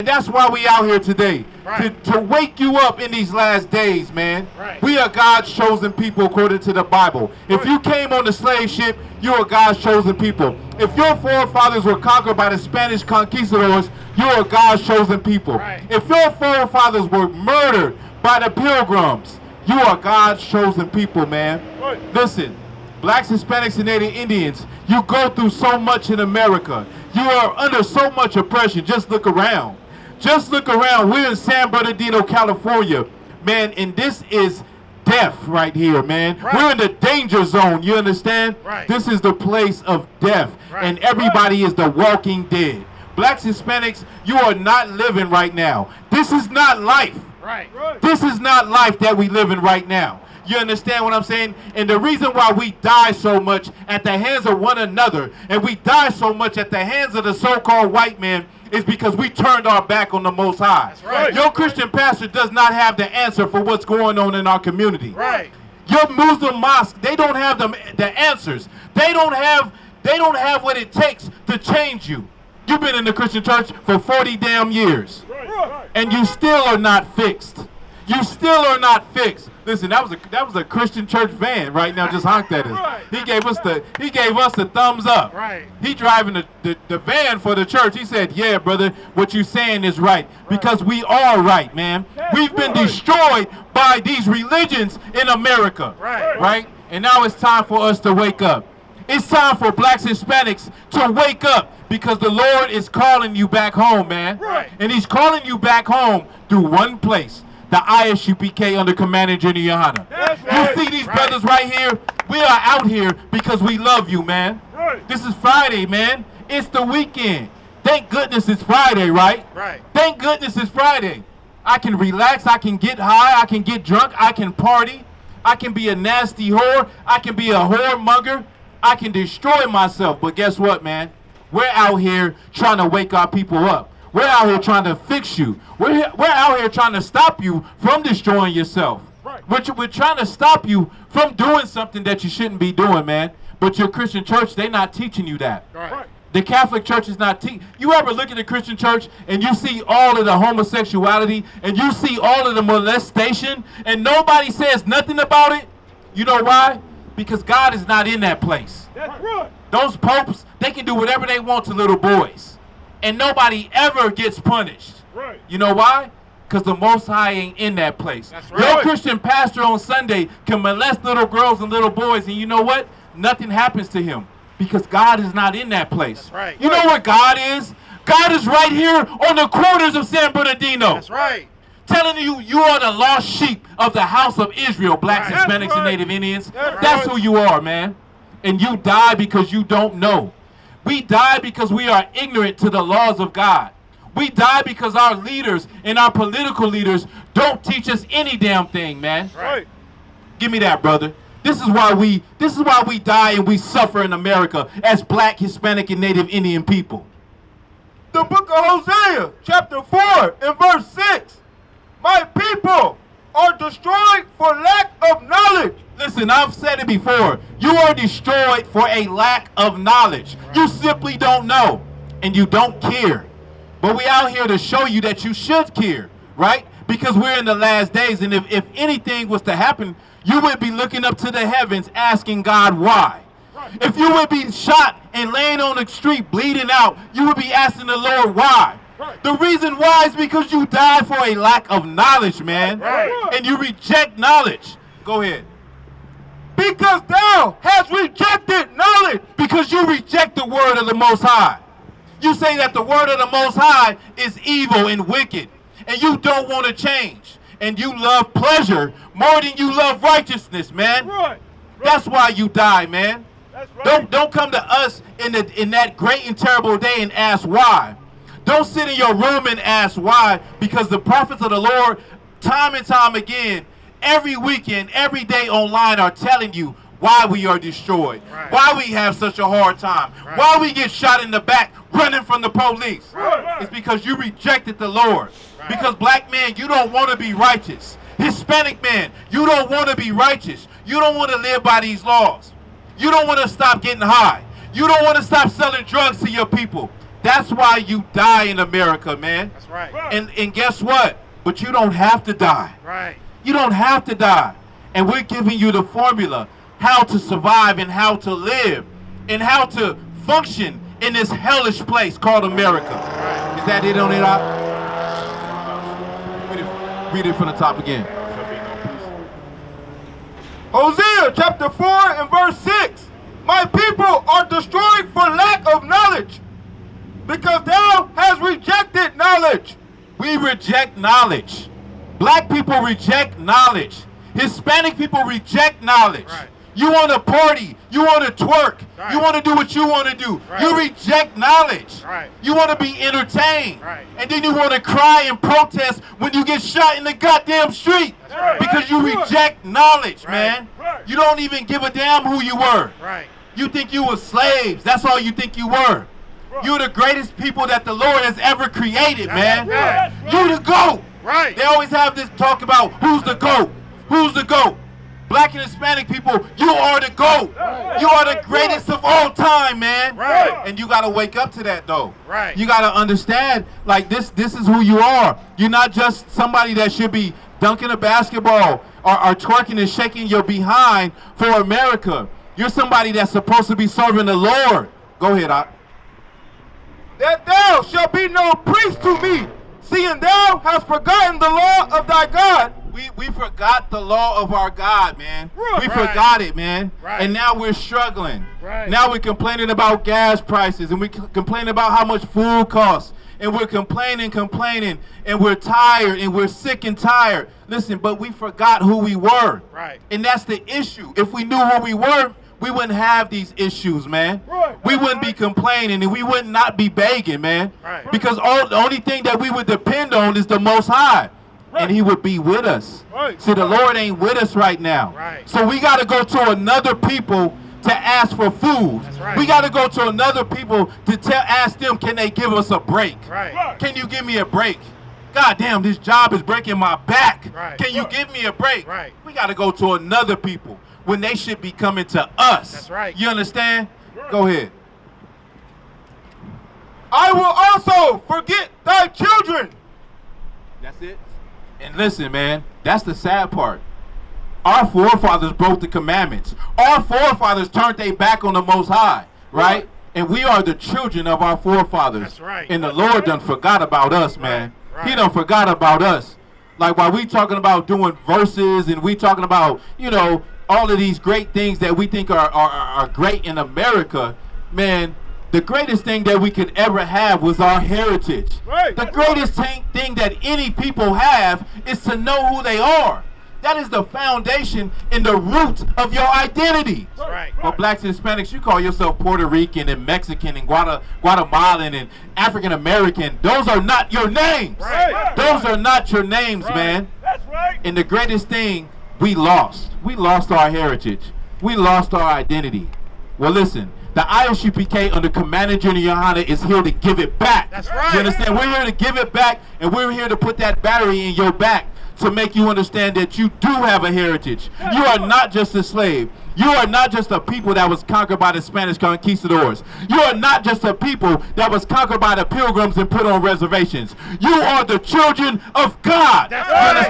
that's why we out here today. Right. To wake you up in these last days, man. Right. We are God's chosen people according to the Bible. If you came on the slave ship, you are God's chosen people. If your forefathers were conquered by the Spanish conquistadors, you are God's chosen people. Right. If your forefathers were murdered by the pilgrims, you are God's chosen people, man. Right. Listen, blacks, Hispanics, and Native Indians, you go through so much in America. You are under so much oppression. Just look around. Just look around. We're in San Bernardino, California, man, and this is death right here, man. Right. We're in the danger zone, you understand? Right. This is the place of death, Right. and everybody is the walking dead. Blacks, Hispanics, you are not living right now. This is not life. Right. This is not life that we live in right now. You understand what I'm saying? And the reason why we die so much at the hands of one another, and we die so much at the hands of the so-called white man, is because we turned our back on the Most High. That's right. Your Christian pastor does not have the answer for what's going on in our community. Right. Your Muslim mosque, they don't have the answers. They don't have what it takes to change you. You've been in the Christian church for 40 damn years. And you still are not fixed. You still are not fixed. Listen, that was a Christian church van right now. Just honked at us. He gave us the thumbs up. Right. He driving the van for the church. He said, "Yeah, brother, what you saying is right, because we are right, man. We've been destroyed by these religions in America, right? And now it's time for us to wake up. It's time for blacks, Hispanics to wake up, because the Lord is calling you back home, man. Right. And He's calling you back home through one place. The I.S.U.P.K. under Commander General YAHANNA. Right. You see these brothers right here? We are out here because we love you, man. Right. This is Friday, man. It's the weekend. Thank goodness it's Friday, right? Right. Thank goodness it's Friday. I can relax. I can get high. I can get drunk. I can party. I can be a nasty whore. I can be a whoremonger. I can destroy myself. But guess what, man? We're out here trying to wake our people up. We're out here trying to fix you. We're out here trying to stop you from destroying yourself. Right. We're trying to stop you from doing something that you shouldn't be doing, man. But your Christian church, they're not teaching you that. Right. The Catholic Church is not teaching. You ever look at the Christian church and you see all of the homosexuality and you see all of the molestation and nobody says nothing about it? You know why? Because God is not in that place. That's right. Those popes, they can do whatever they want to little boys. And nobody ever gets punished. Right. You know why? Because the Most High ain't in that place. That's right. Your Christian pastor on Sunday can molest little girls and little boys, and you know what? Nothing happens to him because God is not in that place. That's right. You know where God is? God is right here on the corners of San Bernardino. That's right. Telling you, you are the lost sheep of the house of Israel, blacks, Right. Hispanics, That's and right. Native Indians. That's That's right. who you are, man. And you die because you don't know. We die because we are ignorant to the laws of God. We die because our leaders and our political leaders don't teach us any damn thing, man. Right. Give me that, brother. This is why we die and we suffer in America as black, Hispanic, and Native Indian people. The book of Hosea, chapter 4 and verse 6. My people are destroyed for lack of knowledge. Listen, I've said it before. You are destroyed for a lack of knowledge. You simply don't know, and you don't care. But we out here to show you that you should care, right? Because we're in the last days, and if anything was to happen, you would be looking up to the heavens asking God why. If you would be shot and laying on the street bleeding out, you would be asking the Lord why. The reason why is because you died for a lack of knowledge, man. Right. And you reject knowledge. Go ahead. Because thou hast rejected knowledge. Because you reject the word of the Most High. You say that the word of the Most High is evil and wicked. And you don't want to change. And you love pleasure more than you love righteousness, man. Right. That's why you die, man. That's right. Don't come to us in that great and terrible day and ask why. Don't sit in your room and ask why, because the prophets of the Lord, time and time again, every weekend, every day online are telling you why we are destroyed, Right. why we have such a hard time, Right. why we get shot in the back running from the police. Right. It's because you rejected the Lord. Right. Because black man, you don't want to be righteous. Hispanic man, you don't want to be righteous. You don't want to live by these laws. You don't want to stop getting high. You don't want to stop selling drugs to your people. That's why you die in America, man. That's right. And guess what? But you don't have to die. Right. You don't have to die. And we're giving you the formula, how to survive and how to live and how to function in this hellish place called America. Right. Is that it on it? Read it from the top again. Hosea chapter 4 and verse 6. My people are destroyed for lack of knowledge, because thou hast rejected knowledge. We reject knowledge. Black people reject knowledge. Hispanic people reject knowledge. Right. You want to party. You want to twerk. Right. You want to do what you want to do. Right. You reject knowledge. Right. You want to be entertained. Right. And then you want to cry and protest when you get shot in the goddamn street. That's right. Because you reject knowledge, Right. man. Right. You don't even give a damn who you were. Right. You think you were slaves. That's all you think you were. You're the greatest people that the Lord has ever created, man. Right. You the GOAT. Right. They always have this talk about who's the GOAT. Who's the GOAT? Black and Hispanic people, you are the GOAT. You are the greatest of all time, man. Right. And you got to wake up to that, though. Right. You got to understand, like, this is who you are. You're not just somebody that should be dunking a basketball or twerking and shaking your behind for America. You're somebody that's supposed to be serving the Lord. Go ahead, Ak. That thou shalt be no priest to me, seeing thou hast forgotten the law of thy God. We forgot the law of our God, man. We Right. forgot it, man. Right. And now we're struggling. Right. Now we're complaining about gas prices, and we complaining about how much food costs. And we're complaining, and we're tired, and we're sick and tired. Listen, but we forgot who we were. Right. And that's the issue. If we knew who we were, we wouldn't have these issues, man. Right. We wouldn't be complaining, and we would not be begging, man. Right. Because the only thing that we would depend on is the Most High. And he would be with us. Right. See, the Lord ain't with us right now. Right. So we got to go to another people to ask for food. That's right. We got to go to another people to ask them, can they give us a break? Right. Can you give me a break? God damn, this job is breaking my back. Right. Can you give me a break? Right. We got to go to another people when they should be coming to us. That's right. You understand? Go ahead. I will also forget thy children. That's it. And listen, man, that's the sad part. Our forefathers broke the commandments. Our forefathers turned their back on the Most High, right? And we are the children of our forefathers. That's right. And the Lord done forgot about us, man. Right. He done forgot about us. Like while we talking about doing verses and we talking about, you know, all of these great things that we think are great in America, man, the greatest thing that we could ever have was our heritage. Right. The greatest thing that any people have is to know who they are. That is the foundation and the root of your identity. That's right. But blacks and Hispanics, you call yourself Puerto Rican and Mexican and Guatemalan and African American. Those are not your names. Right. Those are not your names, man. That's right. And the greatest thing, we lost. We lost our heritage. We lost our identity. Well, listen. The I.S.U.P.K. under Commander General YAHANNA is here to give it back. That's right. You understand? We're here to give it back, and we're here to put that battery in your back to make you understand that you do have a heritage. You are not just a slave. You are not just a people that was conquered by the Spanish conquistadors. You are not just a people that was conquered by the pilgrims and put on reservations. You are the children of God. That's You right. understand?